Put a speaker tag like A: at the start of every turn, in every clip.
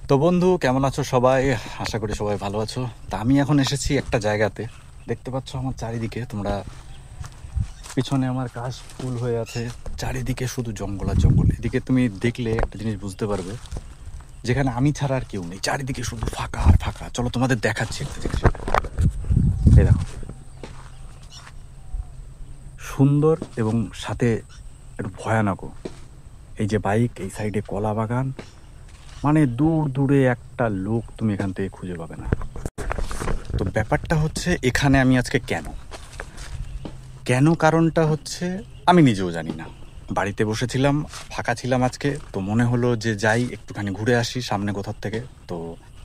A: তো বন্ধু, কেমন আছো সবাই? আশা করি সবাই ভালো আছো। তা আমি এখন এসেছি একটা জায়গাতে। দেখতে পাচ্ছ আমার চারিদিকে তোমরা, পিছনে আমার কাশ ফুল হয়ে আছে। চারিদিকে শুধু জঙ্গল আর জঙ্গল। এদিকে তুমি দেখলে একটা জিনিস বুঝতে পারবে, যেখানে আমি ছাড়া আর কেউ নেই। চারিদিকে শুধু ফাঁকা আর ফাঁকা। চলো তোমাদের দেখাচ্ছি একটা জিনিস। এই দেখো, সুন্দর এবং সাথে একটু ভয়ানকও। এই যে বাইক, এই সাইডে কলা বাগান, মানে দূর দূরে একটা লোক তুমি এখান থেকে খুঁজে পাবে না। তো ব্যাপারটা হচ্ছে, এখানে আমি আজকে কেন কেন কারণটা হচ্ছে আমি নিজেও জানি না। বাড়িতে বসেছিলাম, ফাঁকা ছিলাম আজকে, তো মনে হলো যে যাই একটুখানি ঘুরে আসি সামনে কোথার থেকে। তো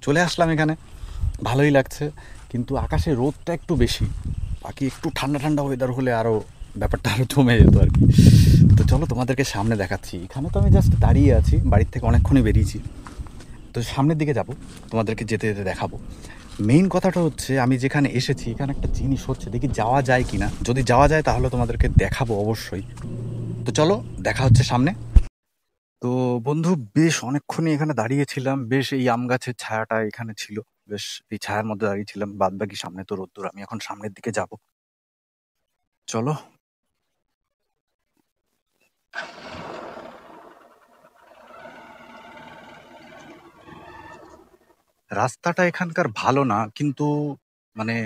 A: চলে আসলাম এখানে, ভালোই লাগছে। কিন্তু আকাশে রোদটা একটু বেশি। বাকি একটু ঠান্ডা ঠান্ডা ওয়েদার হলে আরও ব্যাপারটা আরও জমে যেত আর কি। তো চলো তোমাদেরকে সামনে দেখাচ্ছি। এখানে তো আমি জাস্ট দাঁড়িয়ে আছি, বাড়ির থেকে অনেকক্ষণই বেরিয়েছি। তো সামনের দিকে যাব, তোমাদেরকে যেতে যেতে দেখাবো। মেইন কথাটা হচ্ছে, আমি যেখানে এসেছি এখানে একটা জিনিস হচ্ছে, দেখি যাওয়া যায় কি না। যদি যাওয়া যায় তাহলে তোমাদেরকে দেখাবো অবশ্যই। তো চলো, দেখা হচ্ছে সামনে। তো বন্ধু, বেশ অনেকক্ষণই এখানে দাঁড়িয়েছিলাম। বেশ এই আম গাছের ছায়াটা এখানে ছিল, বেশ এই ছায়ার মধ্যে দাঁড়িয়েছিলাম। বাদ বাকি সামনে তো রোদ্দুর। আমি এখন সামনের দিকে যাব, চলো। রাস্তাটা এখানকার ভালো না, কিন্তু মানে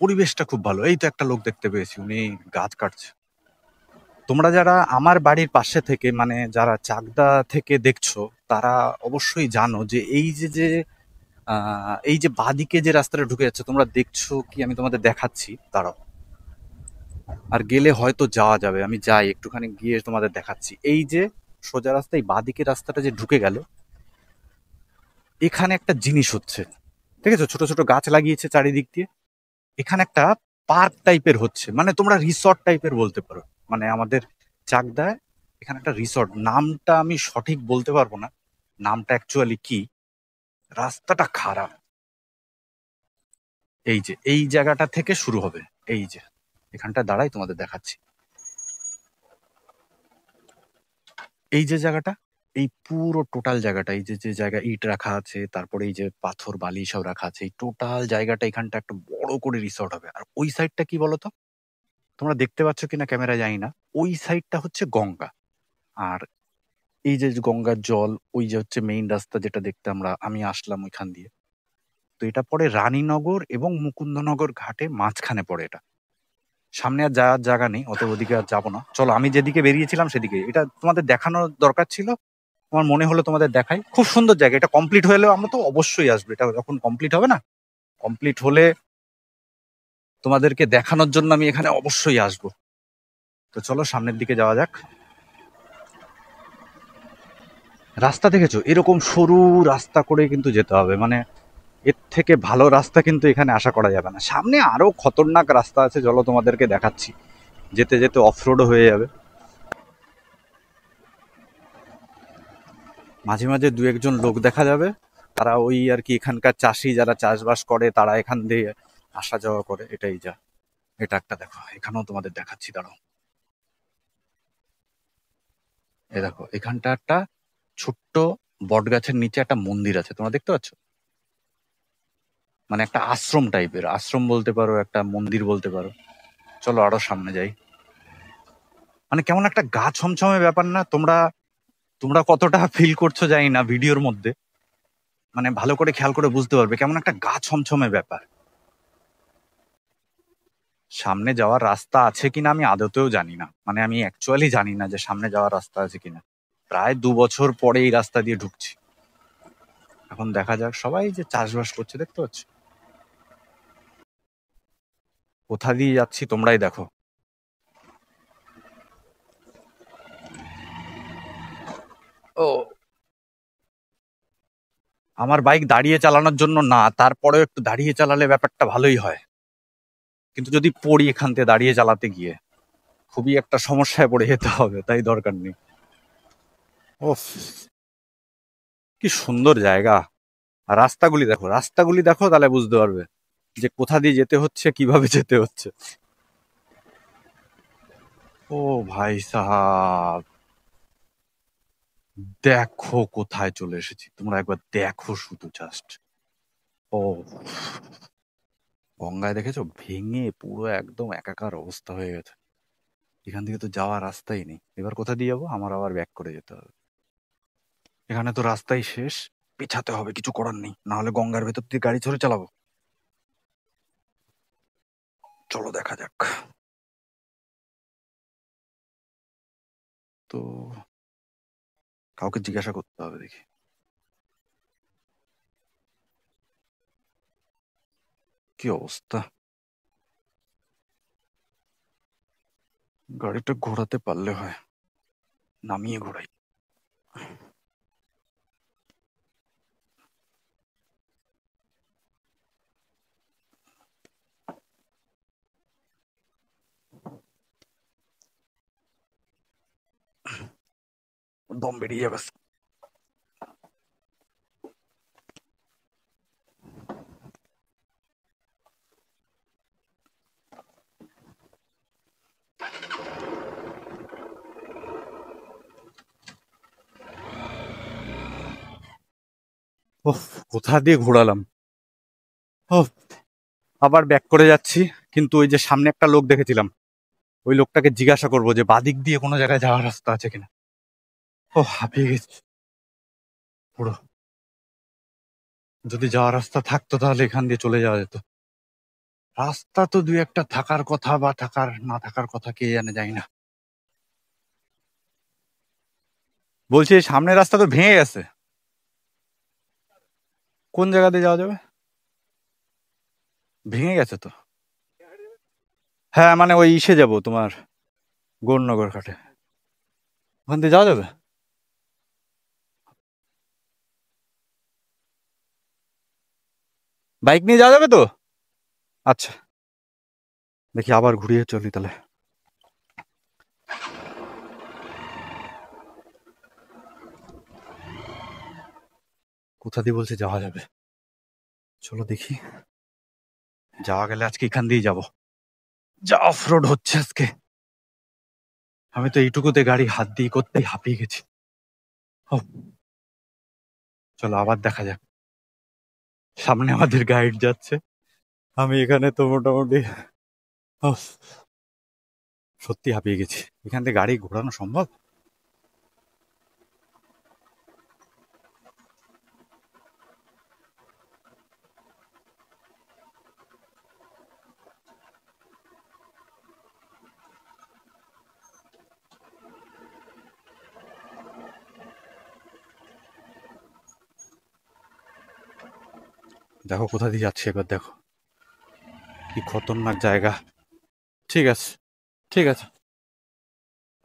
A: পরিবেশটা খুব ভালো। এই তো একটা লোক দেখতে পেয়েছি, উনি গাছ কাটছে। তোমরা যারা আমার বাড়ির পাশে থেকে, মানে যারা চাকদা থেকে দেখছো, তারা অবশ্যই জানো যে এই যে বাঁদিকে যে রাস্তাটা ঢুকে যাচ্ছে, তোমরা দেখছো কি? আমি তোমাদের দেখাচ্ছি, দাঁড়াও। আর গেলে হয়তো যাওয়া যাবে, আমি যাই একটুখানি গিয়ে তোমাদের দেখাচ্ছি। এই যে সোজা রাস্তা, এই বাঁদিকে রাস্তাটা যে ঢুকে গেল, এখানে একটা জিনিস হচ্ছে। ঠিক আছে, ছোট ছোট গাছ লাগিয়েছে চারিদিক দিয়ে। এখানে একটা পার্ক টাইপের হচ্ছে, মানে তোমরা রিসর্ট টাইপের বলতে পারো। মানে আমাদের চাকদায় এখানে একটা রিসর্ট, নামটা আমি সঠিক বলতে পারবো না, নামটা অ্যাকচুয়ালি কি। রাস্তাটা খারাপ। এই যে এই জায়গাটা থেকে শুরু হবে, এই যে এখানটা দাঁড়াই তোমাদের দেখাচ্ছি। এই যে জায়গাটা, এই পুরো টোটাল জায়গাটা, এই যে যে জায়গা ইট রাখা আছে, তারপরে এই যে পাথর বালি সব রাখা আছে, এই টোটাল জায়গাটা এখানটা একটা বড় করে রিসর্ট হবে। আর ওই সাইডটা কি বলতো, তোমরা দেখতে পাচ্ছ কিনা ক্যামেরা জানি না, ওই সাইডটা হচ্ছে গঙ্গা। আর এই যে গঙ্গার জল, ওই যে হচ্ছে মেইন রাস্তা যেটা দেখতে আমি আসলাম ওইখান দিয়ে। তো এটা পড়ে রানীনগর এবং মুকুন্দনগর ঘাটে, মাঝখানে পড়ে এটা। সামনে আর যাওয়ার জায়গা নেই, অত ওদিকে আর যাবো না। চলো, আমি যেদিকে বেরিয়েছিলাম সেদিকে। এটা তোমাদের দেখানোর দরকার ছিল, আমার মনে হলো তোমাদের দেখাই। খুব সুন্দর জায়গা। এটা কমপ্লিট হলেও আমরা তো অবশ্যই আসবো। এটা যখন কমপ্লিট হবে না, কমপ্লিট হলে তোমাদেরকে দেখানোর জন্য আমি এখানে অবশ্যই আসবো। তো চলো সামনের দিকে যাওয়া যাক। রাস্তা দেখেছো, এরকম সরু রাস্তা করে কিন্তু যেতে হবে। মানে এর থেকে ভালো রাস্তা কিন্তু এখানে আশা করা যাবে না। সামনে আরো খতরনাক রাস্তা আছে, চলো তোমাদেরকে দেখাচ্ছি। যেতে যেতে অফরোডও হয়ে যাবে। মাঝে মাঝে দু একজন লোক দেখা যাবে, তারা ওই আর কি এখানকার চাষি, যারা চাষবাস করে, তারা এখান দিয়ে আসা যাওয়া করে। এটাই যা। এটা একটা দেখো, এখানেও তোমাদের দেখাচ্ছি, দাঁড়াও। এই দেখো, এখানটা একটা ছোট্ট বট গাছের নিচে একটা মন্দির আছে, তোমরা দেখতে পাচ্ছ? মানে একটা আশ্রম টাইপের, আশ্রম বলতে পারো, একটা মন্দির বলতে পারো। চলো আরো সামনে যাই। মানে কেমন একটা গা ছমছমে ব্যাপার না? তোমরা তোমরা কতটা ফিল করছো জানি না ভিডিওর মধ্যে। মানে ভালো করে খেয়াল করে বুঝতে পারবে কেমন একটা গা ছমছমে ব্যাপার। সামনে যাওয়ার রাস্তা আছে কিনা আমি আদতেও জানি না। মানে আমি অ্যাকচুয়ালি জানি না যে সামনে যাওয়ার রাস্তা আছে কিনা। প্রায় 2 বছর পরে এই রাস্তা দিয়ে ঢুকছি। এখন দেখা যাক। সবাই যে চাষবাস করছে দেখতে পাচ্ছ। কোথা দিয়ে যাচ্ছি তোমরাই দেখো। ও, আমার বাইক দাঁড়িয়ে চালানোর জন্য না, তারপরেও একটু দাঁড়িয়ে চালালে ব্যাপারটা ভালোই হয়। কিন্তু যদি পড়ি এখান থেকে দাঁড়িয়ে চালাতে গিয়ে, খুবই একটা সমস্যায় পড়ে যেতে হবে, তাই দরকার নেই। ওফ, কি সুন্দর জায়গা। আর রাস্তাগুলি দেখো, রাস্তাগুলি দেখো, তাহলে বুঝতে পারবে যে কোথা দিয়ে যেতে হচ্ছে, কিভাবে যেতে হচ্ছে। ও ভাই সাহাব, দেখো কোথায় চলে এসেছি, তোমরা একবার দেখো শুধু জাস্ট। ও, গঙ্গায় দেখেছো ভেঙে পুরো একদম একাকার অবস্থা হয়ে গেছে। এখান থেকে তো যাওয়ার রাস্তাই নেই, এবার কোথা দিয়ে যাবো? আমার আবার ব্যাক করে যেতে হবে। এখানে তো রাস্তাই শেষ, পিছাতে হবে, কিছু করার নেই, না হলে গঙ্গার ভেতর দিয়ে গাড়ি ছড়ে চালাবো। চলো দেখা যাক। তো কাউকে জিজ্ঞাসা করতে হবে দেখি। কি অবস্থা, গাড়িটা ঘোরাতে পারলে হয়, নামিয়ে ঘোরাই। দম বেরিয়ে যাবে। ওহ, কোথা দিয়ে ঘোরালাম। ওহ, আবার ব্যাক করে যাচ্ছি। কিন্তু ওই যে সামনে একটা লোক দেখেছিলাম, ওই লোকটাকে জিজ্ঞাসা করবো যে বাদিক দিয়ে কোনো জায়গায় যাওয়ার রাস্তা আছে কিনা। ও, হাঁপিয়ে গেছি পুরো। যদি যাওয়ার রাস্তা থাকতো তাহলে এখান দিয়ে চলে যাওয়া যেত। রাস্তা তো দুই একটা থাকার কথা, বা থাকার না থাকার কথা কে জানে, যাই না। বলছি এই সামনের রাস্তা তো ভেঙে গেছে, কোন জায়গা দিয়ে যাওয়া যাবে? ভেঙে গেছে তো। হ্যাঁ মানে ওই ইসে যাবো তোমার, গৌরনগর ঘাটে, ওখান দিয়ে যাওয়া যাবে? বাইক নিয়ে যাওয়া যাবে তো? আচ্ছা, দেখি আবার ঘুরিয়ে চলি তাহলে। কোথা দিয়ে বলছে যাওয়া যাবে, চলো দেখি। যাওয়া গেলে আজকে এখান দিয়েই যাবো, যা অফ রোড হচ্ছে আজকে। আমি তো এইটুকুতে গাড়ি হাত দিয়ে করতেই হাঁপিয়ে গেছি। ও, চলো আবার দেখা যাক। সামনে আমাদের গাইড যাচ্ছে, আমি এখানে তো মোটামুটি উফ, সত্যি হাঁপিয়ে গেছি। এখান থেকে গাড়ি ঘোরানো সম্ভব? দেখো কোথা দিয়ে যাচ্ছে, এবার দেখো কি খতরনাক জায়গা। ঠিক আছে, ঠিক আছে।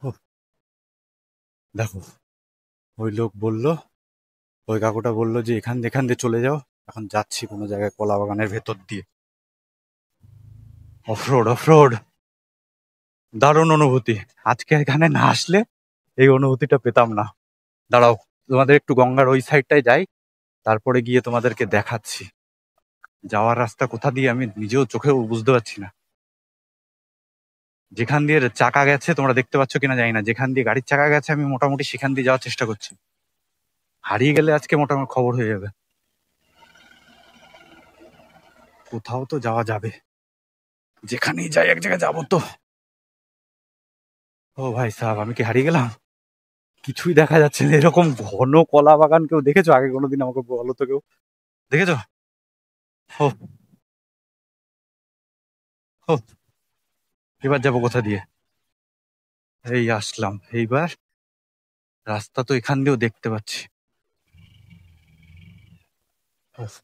A: উফ, দেখো ওই লোক বললো, ওই কাকুটা বললো যে এখান দিয়ে চলে যাও। এখন যাচ্ছি কোনো জায়গায় কলা বাগানের ভেতর দিয়ে। অফরোড, অফরোড, দারুণ অনুভূতি। আজকে এখানে না আসলে এই অনুভূতিটা পেতাম না। দাঁড়াও, তোমাদের একটু গঙ্গার ওই সাইডটায় যাই, তারপরে গিয়ে তোমাদেরকে দেখাচ্ছি যাওয়ার রাস্তা কোথা দিয়ে। আমি নিজেও চোখেও বুঝতে পারছি না। যেখান দিয়ে চাকা গেছে তোমরা দেখতে পাচ্ছ কিনা জানি না, যেখান দিয়ে গাড়ির চাকা গেছে আমি মোটামুটি সেখান দিয়ে যাওয়ার চেষ্টা করছি। হারিয়ে গেলে আজকে মোটামুটি খবর হয়ে যাবে। কোথাও তো যাওয়া যাবে, যেখানেই যাই এক জায়গায় যাবো তো। ও ভাই সাহেব, আমি কি হারিয়ে গেলাম? কিছুই দেখা যাচ্ছে না। এরকম ঘন কলা বাগান কেউ দেখেছো আগে কোনোদিন? আমাকে বলো তো, কেউ দেখেছো? ও, ও, এবার যাবো কোথা দিয়ে? এই আসলাম এইবার, রাস্তা তো এখান দিয়েও দেখতে পাচ্ছি। উফ,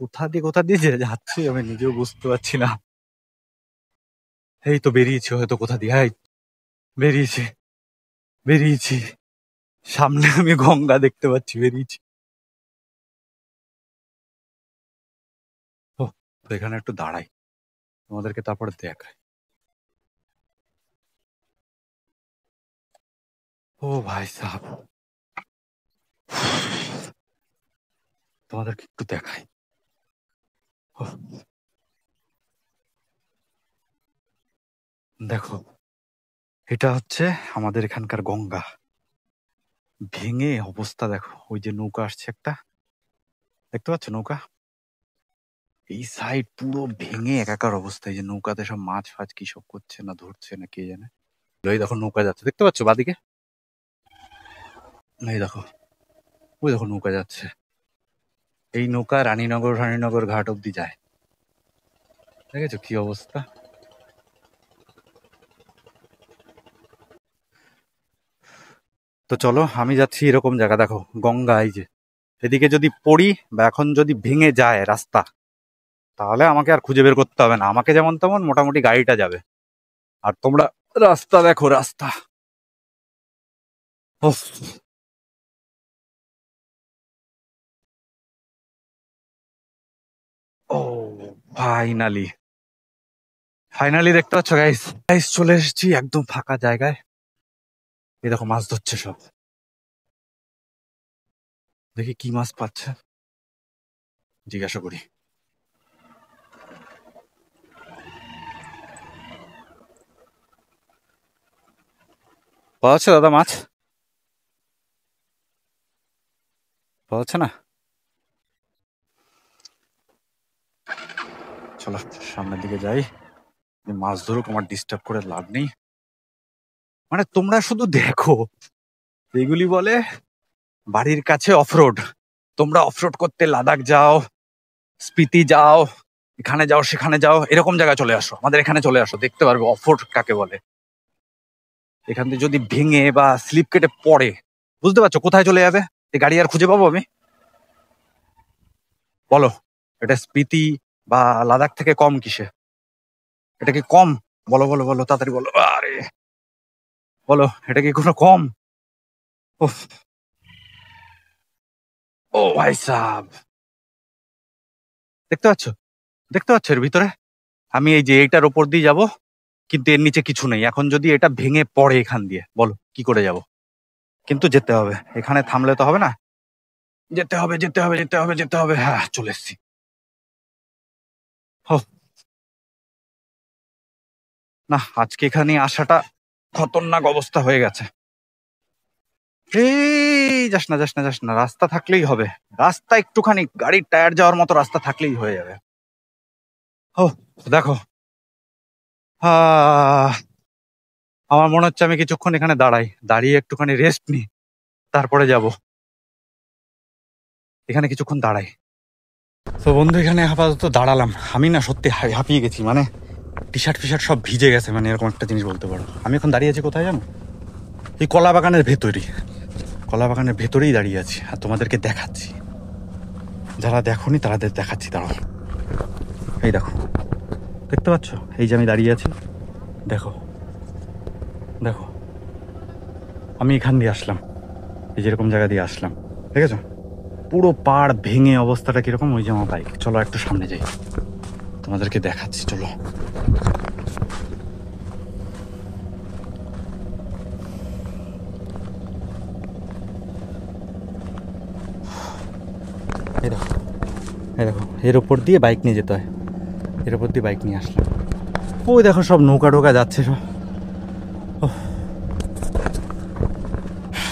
A: কোথা দিয়ে যে যাচ্ছি আমি নিজেও বুঝতে পারছি না। এই তো বেরিয়েছি হয়তো কোথা দিয়ে, এই বেরিয়েছি, বেরিয়েছি। সামনে আমি গঙ্গা দেখতে পাচ্ছি, বেরিয়েছি। ও, তো এখানে একটু দাঁড়াই, তোমাদেরকে তারপরে দেখাই। ও ভাই সাহেব, তোমাদেরকে একটু দেখাই। ও, দেখো এটা হচ্ছে আমাদের এখানকার গঙ্গা। ভেঙে অবস্থা দেখো, ওই যে নৌকা আসছে একটা, দেখতে পাচ্ছ নৌকা? এই সাইড পুরো ভেঙে একাকার অবস্থা। এই যে নৌকাতে সব মাছ ফাছ কি সব করছে না ধরছে না কে জানে। এই দেখো নৌকা যাচ্ছে, দেখতে পাচ্ছ বাদিকে? এই দেখো, ওই দেখো নৌকা যাচ্ছে। এই নৌকা রানীনগর ঘাট অব্দি যায়। দেখেছো কি অবস্থা? তো চলো আমি যাচ্ছি এরকম জায়গা, দেখো গঙ্গা এই যে, এদিকে যদি পড়ি বা এখন যদি ভেঙে যায় রাস্তা, তাহলে আমাকে আর খুঁজে বের করতে হবে না, আমাকে যেমন তেমন মোটামুটি গাড়িটা যাবে। আর তোমরা রাস্তা দেখো, রাস্তা উফ। ও ফাইনালি, ফাইনালি দেখতে পাচ্ছ গাইস, গাইস চলে এসেছি একদম ফাঁকা জায়গায়। এই দেখো মাছ ধরছে সব, দেখি কি মাছ পাচ্ছে, জিজ্ঞাসা করি। পাওয়া যাচ্ছে দাদা মাছ? পাওয়া যাচ্ছে না? চলো সামনের দিকে যাই, মাছ ধরুক, আমার ডিস্টার্ব করে লাভ নেই। মানে তোমরা শুধু দেখো, এগুলি বলে বাড়ির কাছে অফরোড। তোমরা অফরোড করতে লাদাখ যাও, স্পিতি যাও, এখানে যাও সেখানে যাও, এরকম জায়গায় চলে আসো, আমাদের এখানে চলে আসো, দেখতে পারবে অফরোড কাকে বলে। এখান থেকে যদি ভেঙে বা স্লিপ কেটে পড়ে, বুঝতে পারছো কোথায় চলে যাবে? এই গাড়ি আর খুঁজে পাবো আমি? বলো, এটা স্পিতি বা লাদাখ থেকে কম কিসে? এটা কি কম? বলো বলো বলো, তাড়াতাড়ি বলো। আরে বলো, এটা কি কোনো কম? উফ, ও ভাই সাব, দেখতে পাচ্ছ? দেখতে পাচ্ছ এর ভিতরে? আমি এই যে এইটার ওপর দিয়ে যাব, কিন্তু এর নিচে কিছু নেই। এখন যদি এটা ভেঙে পড়ে এখান দিয়ে, বলো কি করে যাব? কিন্তু যেতে হবে, এখানে থামলে তো হবে না, যেতে হবে যেতে হবে যেতে হবে যেতে হবে। হ্যাঁ চলে এসছি। হো, না আজকে এখানে আসাটা খতরনাক অবস্থা হয়ে গেছে। এই যাস না যাস না যাস না, রাস্তা থাকলেই হবে, রাস্তা একটুখানি গাড়ির টায়ার যাওয়ার মতো রাস্তা থাকলেই হয়ে যাবে। ও দেখো, আহ, আমার মনে হচ্ছে আমি কিছুক্ষণ এখানে দাঁড়াই, দাঁড়িয়ে একটুখানি রেস্ট নিই, তারপরে যাব। এখানে কিছুক্ষণ দাঁড়াই। তো বন্ধু এখানে আপাতত দাঁড়ালাম। আমি না সত্যি হাঁপিয়ে গেছি, মানে টি শার্ট ফিশার্ট সব ভিজে গেছে, মানে এরকম একটা জিনিস বলতে পারো। আমি এখন দাঁড়িয়ে আছি কোথায় জানো? এই কলা বাগানের ভেতরেই, কলা বাগানের ভেতরেই দাঁড়িয়ে আছি, আর তোমাদেরকে দেখাচ্ছি। যারা দেখোনি তাদের দেখাচ্ছি, দাঁড়াও। এই দেখো, দেখতে পাচ্ছ? এই যে আমি দাঁড়িয়ে আছি, দেখো দেখো, আমি এখান দিয়ে আসলাম, এই যেরকম জায়গা দিয়ে আসলাম, ঠিক আছে? পুরো পাড় ভেঙে অবস্থাটা কিরকম, ওই যে আমার বাইক। চলো একটু সামনে যাই, তোমাদেরকে দেখাচ্ছি, চলো। এই দেখো, এই দেখো, এর ওপর দিয়ে বাইক নিয়ে যেতে হয়, এর ওপর দিয়ে বাইক নিয়ে আসলাম। ওই দেখো সব নৌকা টোকা যাচ্ছে সব।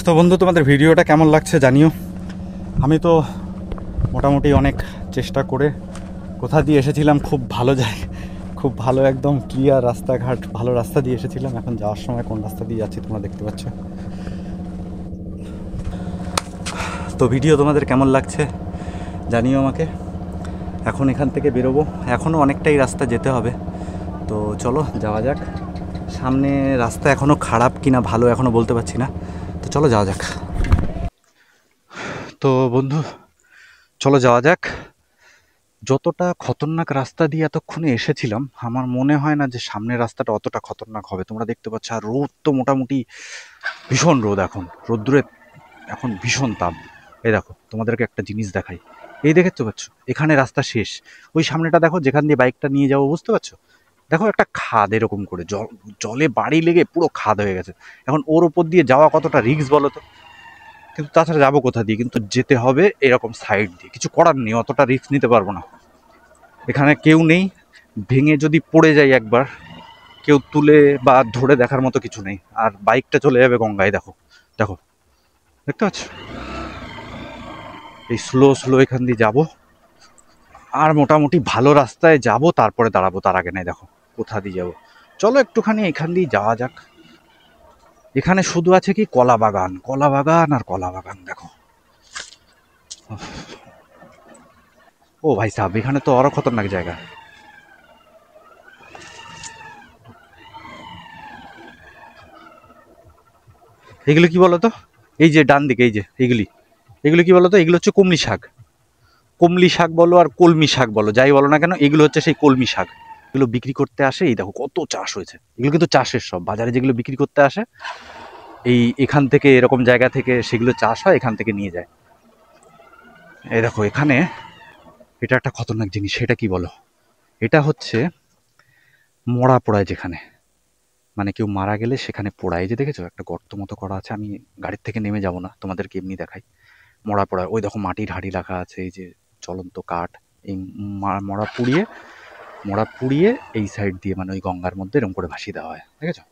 A: তো বন্ধু তোমাদের ভিডিওটা কেমন লাগছে জানিও। আমি তো মোটামুটি অনেক চেষ্টা করে কোথা দিয়ে এসেছিলাম, খুব ভালো জায়গা, খুব ভালো একদম ক্লিয়ার রাস্তাঘাট, ভালো রাস্তা দিয়ে এসেছিলাম। এখন যাওয়ার সময় কোন রাস্তা দিয়ে যাচ্ছি তোমরা দেখতে পাচ্ছ। তো ভিডিও তোমাদের কেমন লাগছে জানিও আমাকে। এখন এখান থেকে বেরোবো, এখনও অনেকটাই রাস্তা যেতে হবে, তো চলো যাওয়া যাক। সামনে রাস্তা এখনও খারাপ কিনা ভালো এখনও বলতে পারছি না, তো চলো যাওয়া যাক। তো বন্ধু চলো যাওয়া যাক। যতটা খতরনাক রাস্তা দিয়ে এতক্ষণে এসেছিলাম, আমার মনে হয় না যে সামনের রাস্তাটা অতটা খতরনাক হবে। তোমরা দেখতে পাচ্ছ, আর রোদ তো মোটামুটি ভীষণ রোদ, এখন রোদ্দুরে এখন ভীষণ তাপ। এই দেখো তোমাদেরকে একটা জিনিস দেখাই, এই দেখতে পাচ্ছ এখানে রাস্তা শেষ, ওই সামনেটা দেখো যেখান দিয়ে বাইকটা নিয়ে যাবো, বুঝতে পারছো? দেখো একটা খাদ এরকম করে, জলে বাড়ি লেগে পুরো খাদ হয়ে গেছে। এখন ওর ওপর দিয়ে যাওয়া কতটা রিস্ক বলো তো? কিন্তু তাছাড়া যাবো কোথা দিয়ে? কিন্তু যেতে হবে এরকম সাইড দিয়ে, কিছু করার নেই, অতটা রিস্ক নিতে পারবো না। এখানে কেউ নেই, ভেঙে যদি পড়ে যাই একবার কেউ তুলে বা ধরে দেখার মতো কিছু নেই। আর বাইকটা চলে যাবে গঙ্গায়। দেখো দেখো, দেখতে পাচ্ছ? এই স্লো স্লো এখান দিয়ে যাবো, আর মোটামুটি ভালো রাস্তায় যাব, তারপরে দাঁড়াবো। তার আগে নাই, দেখো কোথা দিয়ে যাবো। চলো একটুখানি এখান দিয়ে যাওয়া যাক। এখানে শুধু আছে কি কলা বাগান, কলা বাগান আর কলা বাগান। দেখো, ও ভাই সাহেব, এখানে তো আরো খতরনাক জায়গা। এগুলো কি বলতো? এই যে ডান দিকে, এই যে এগুলি, এগুলো কি বলতো? এগুলো হচ্ছে কমলি শাক। কমলি শাক বলো আর কলমি শাক বলো, যাই বলো না কেন, এগুলো হচ্ছে সেই কলমি শাক। এগুলো বিক্রি করতে আসে। এই দেখো কত চাষ হয়েছে। এগুলো কিন্তু চাষের সব, বাজারে যেগুলো বিক্রি করতে আসে এই এখান থেকে, এরকম জায়গা থেকে সেগুলো চাষ হয়, এখান থেকে নিয়ে যায়। এই দেখো এখানে, এটা একটা খতরনাক জিনিস। সেটা কি বলো? এটা হচ্ছে মরা পোড়ায় যেখানে, মানে কেউ মারা গেলে সেখানে পোড়ায়। যে দেখেছো একটা গর্ত মতো করা আছে, আমি গাড়ির থেকে নেমে যাব না, তোমাদেরকে এমনি দেখাই। মরা পোড়ায়, ওই দেখো মাটির হাঁড়ি রাখা আছে, এই যে জ্বলন্ত কাঠ। এই মরা পুড়িয়ে, মরা পুড়িয়ে এই সাইড দিয়ে মানে ওই গঙ্গার মধ্যে এরকম করে ভাসিয়ে দেওয়া হয়। দেখেছো?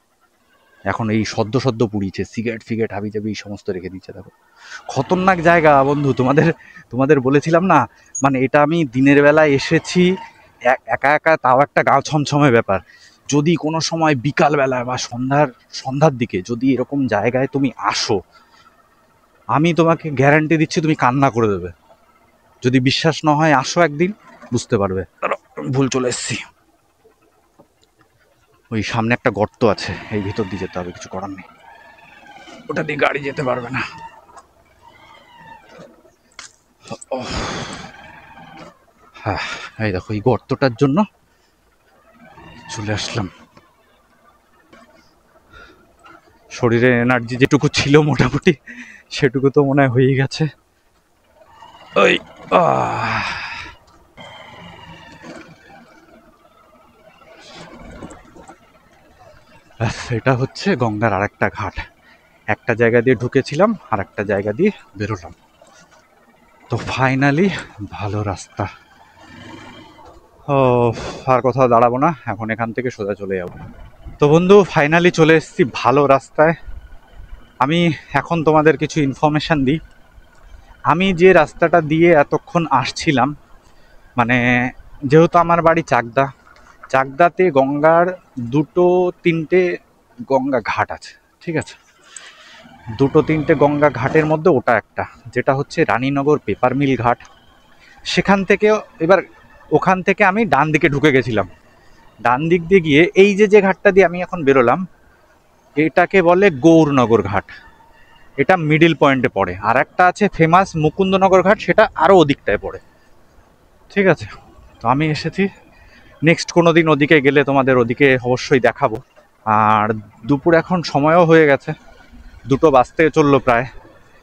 A: এখন এই সদ্য সদ্য পুড়িয়েছে, সিগারেট ফিগারেট হাবি জাবি এই সমস্ত রেখে দিচ্ছে। দেখো খতরনাক জায়গা বন্ধু। তোমাদের তোমাদের বলেছিলাম না, মানে এটা আমি দিনের বেলায় এসেছি একা একা, তাও একটা গা ছমছমে ব্যাপার। যদি কোনো সময় বিকালবেলায় বা সন্ধ্যার দিকে যদি এরকম জায়গায় তুমি আসো, আমি তোমাকে গ্যারান্টি দিচ্ছি তুমি কান্না করে দেবে। যদি বিশ্বাস না হয় আসো একদিন, বুঝতে পারবে। ভুল চলে এসছি। ওই সামনে একটা গর্ত আছে, এই ভিতর দিয়ে যেতে হবে, কিছু করার নেই। ওটা দিয়ে গাড়ি যেতে পারবে না। হ্যাঁ, এই দেখো এই গর্তটার জন্য চলে আসলাম। শরীরে এনার্জি যেটুকু ছিল মোটামুটি সেটুকু তো মনে হয় হয়ে গেছে। ওই এটা হচ্ছে গঙ্গার আরেকটা ঘাট। একটা জায়গা দিয়ে ঢুকেছিলাম, আর একটা জায়গা দিয়ে বেরোলাম। তো ফাইনালি ভালো রাস্তা। ও, আর কোথাও দাঁড়াবো না, এখন এখান থেকে সোজা চলে যাবো। তো বন্ধু ফাইনালি চলে এসেছি ভালো রাস্তায়। আমি এখন তোমাদের কিছু ইনফরমেশান দিই। আমি যে রাস্তাটা দিয়ে এতক্ষণ আসছিলাম, মানে যেহেতু আমার বাড়ি চাকদা, চাকদাতে গঙ্গার দুটো তিনটে গঙ্গা ঘাট আছে, ঠিক আছে? দুটো তিনটে গঙ্গা ঘাটের মধ্যে ওটা একটা, যেটা হচ্ছে রানীনগর পেপার মিল ঘাট। সেখান থেকে এবার, ওখান থেকে আমি ডান দিকে ঢুকে গেছিলাম। ডান দিক দিয়ে গিয়ে এই যে ঘাটটা দিয়ে আমি এখন বেরোলাম, এটাকে বলে গৌরনগর ঘাট। এটা মিডিল পয়েন্টে পড়ে। আর একটা আছে ফেমাস মুকুন্দনগর ঘাট, সেটা আরও ওদিকটায় পড়ে, ঠিক আছে? তো আমি এসেছি, নেক্সট কোনো দিন ওদিকে গেলে তোমাদের ওদিকে অবশ্যই দেখাবো। আর দুপুর এখন সময়ও হয়ে গেছে, 2টো বাজতে চললো প্রায়।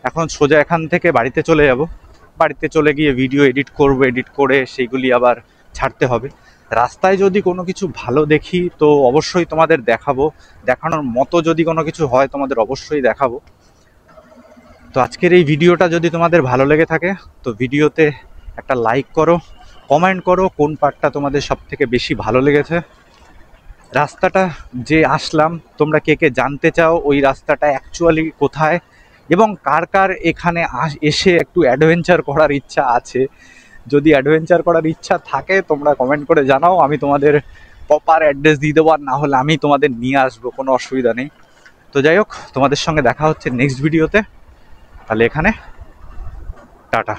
A: এখন সোজা এখান থেকে বাড়িতে চলে যাব। বাড়িতে চলে গিয়ে ভিডিও এডিট করব, এডিট করে সেইগুলি আবার ছাড়তে হবে। রাস্তায় যদি কোনো কিছু ভালো দেখি তো অবশ্যই তোমাদের দেখাবো, দেখানোর মতো যদি কোনো কিছু হয় তোমাদের অবশ্যই দেখাবো। তো আজকের এই ভিডিওটা যদি তোমাদের ভালো লেগে থাকে তো ভিডিওতে একটা লাইক করো, কমেন্ট করো কোন পার্টটা তোমাদের সব থেকে বেশি ভালো লেগেছে। রাস্তাটা যে আসলাম, তোমরা কে কে জানতে চাও ওই রাস্তাটা অ্যাকচুয়ালি কোথায়, এবং কার কার এখানে এসে একটু অ্যাডভেঞ্চার করার ইচ্ছা আছে। যদি অ্যাডভেঞ্চার করার ইচ্ছা থাকে তোমরা কমেন্ট করে জানাও, আমি তোমাদের প্রপার অ্যাড্রেস দিয়ে দেবো। আর না হলে আমি তোমাদের নিয়ে আসবো, কোনো অসুবিধা নেই। তো যাই হোক, তোমাদের সঙ্গে দেখা হচ্ছে নেক্সট ভিডিওতে। তাহলে এখানে টাটা।